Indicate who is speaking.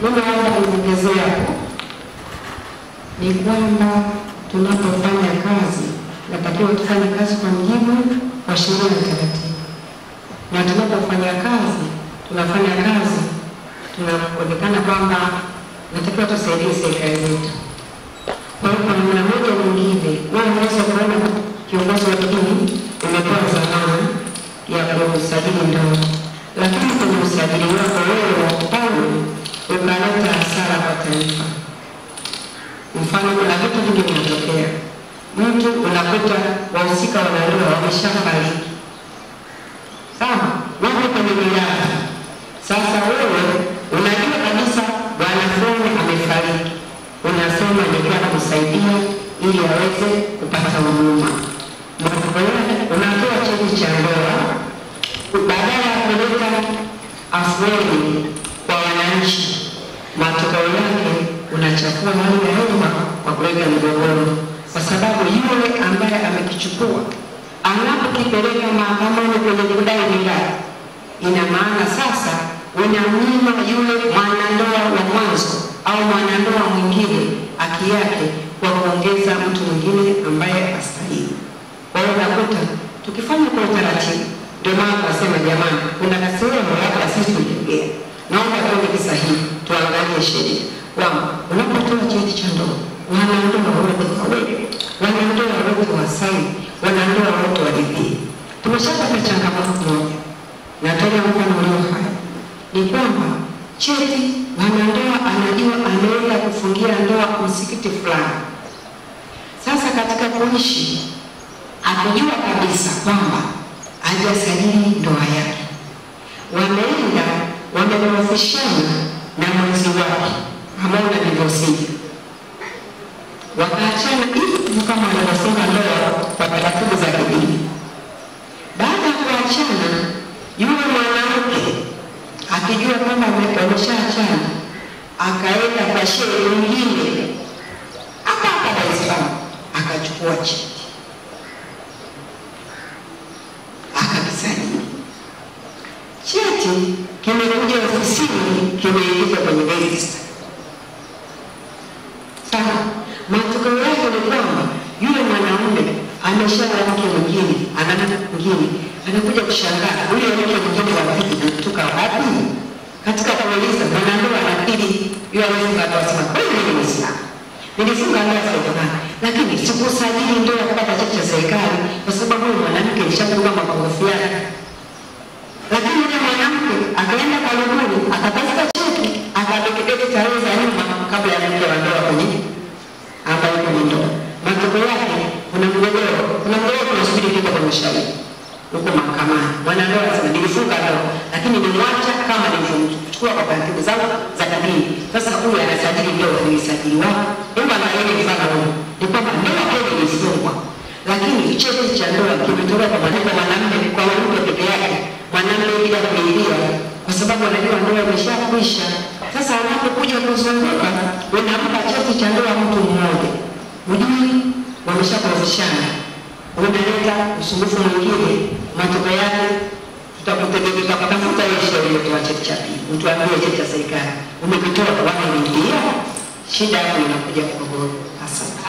Speaker 1: Mimi naomba kuongezea hapo ni kwamba tunapofanya kazi natakiwa tufanye kazi kwa mujibu wa sheria na taratibu. Na tunapofanya kazi, tunafanya kazi tunaonekana kwamba natakiwa tusaidie serikali yetu. Kwa hiyo kwa namna moja nyingine, wewe unaweza kuona kiongozi wa dini umepewa dhamana ya kusajili ndoa, lakini kwenye usajili wako wewe wa kufanya ukaleta hasara kwa taifa. Mfano, kuna vitu vingi vinatokea. Mtu unakuta wahusika wanandoa wameshafariki. Sawa? Wako kwenye wilaya. Sasa wewe unajua kabisa bwana fulani amefariki. Unasema ndio kumsaidia ili aweze kupata huduma. Unatoa cheti cha ndoa badala ya kuleta afueni kwa wananchi. Matokeo yake unachafua hali ya hewa kwa kuleta migogoro, kwa sababu yule ambaye amekichukua anapokipeleka mahakamani kwenye kudai mirathi, ina maana sasa unamnyima yule mwanandoa wa mwanzo au mwanandoa mwingine haki yake kwa kuongeza mtu mwingine ambaye astahili. Kwa hiyo nakuta tukifanya kwa utaratibu, ndio maana tunasema jamani, kuna sehemu hapa sisi tuliongea. Naomba tuone kisahihi, tuangalie sheria kwamba unapotoa cheti cha ndoa, wanandoa wote wawili, wanandoa wote wasaini, wanandoa wote waridhie. Tumeshapata changamoto moja, natoa mfano leo hapa, ni kwamba cheti wanandoa anajua anaenda kufungia ndoa msikiti fulani. Sasa katika kuishi akijua kabisa kwamba hajasajili ndoa yake, wameenda wamemwafishana na mwenzi wake ambao na divorce, wakaachana hivi kama wanafunga ndoa kwa taratibu za kidini. Baada ya kuachana, yule mwanamke akijua kwamba wameshaachana, akaenda kwa shehe mwingine hapa Dar es Salaam, akachukua cheti akakisaini. Cheti kimekuja ofisini, kimeingizwa kwenye register. Sawa? Matokeo yake ni kwamba yule mwanamume ameshaoa mke mwingine, anaana mwingine, anakuja kushangaa yule mke mwingine wa pili anatoka wapi? Katika kuuliza mwanandoa anakiri yule alifunga ndoa, sema kweli ni Muislamu, nilifunga ndoa serikali, lakini sikusajili ndoa kupata cheti cha serikali kwa sababu mwanamke alishafunga mapungufu yake. Lakini yule mwanamke akaenda karibuni, akatafuta cheti, akadokeza tarehe za nyuma kabla ya mke wa ndoa kwenye ambayo kwenye ndoa. Matokeo yake kuna mgogoro tunasubiri kitu kwa mshahidi huko mahakamani. Mwanandoa anasema nilifunga ndoa, lakini nimwacha kama nilivyochukua kwa taratibu zangu za dini. Sasa huyu anasajili ndoa, nilisajili wapi? Hebu angalia mfano huu. Ni kwamba ndoa kweli ilifungwa, lakini cheti cha ndoa kimetolewa kwa mwanamume kwa mwanamke peke yake, mwanamume bila kuingilia, kwa sababu anajua ndoa imeshakwisha. Sasa anapokuja kuzunguka, unampa cheti cha ndoa mtu mmoja, hujui wameshakorofishana, unaleta usumbufu mwingine. Matokeo yake tutakuta hiyo sheria ya cheti cha pili, mtu ambaye cheti cha serikali umekitoa kwa wale wengine, shida yako inakuja kwa mgogoro. Asante.